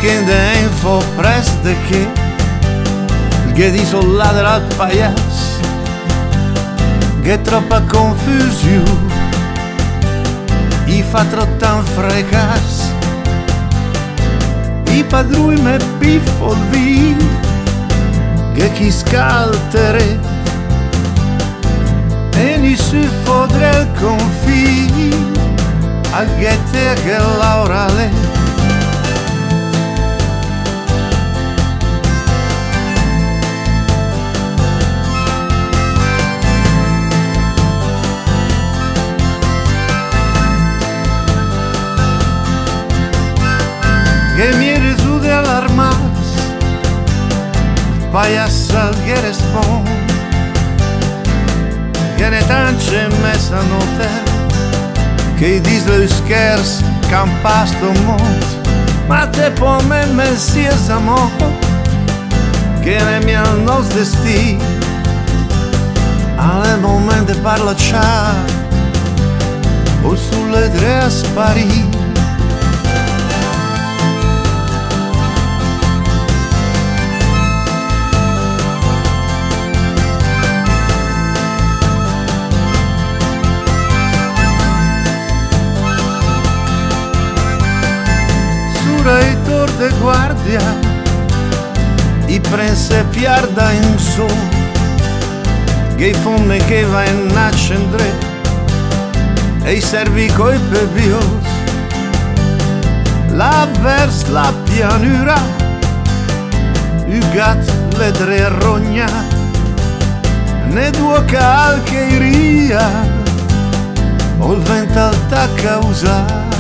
che de info preste che di sollare al paias, che troppa confusione, i fa troppo frecas, i padrui me piffo vi, che chi scaltere, e ni si fodre il confì, a ghette che l'aurale. Que mi resulte alarmas, paias che respon, che ne tance messa notte, che disle schers campasto mont, ma te po me messies amor, che ne mi al nos destì, alle momente parla cià, o sulle tre a sparì. Reitor de guardia, i prense piarda in su, che i fonne che va in accendre, e i servi coi pebios, la vers la pianura, il gat le tre rogna, ne due calche iria, o il vento al tacca usare.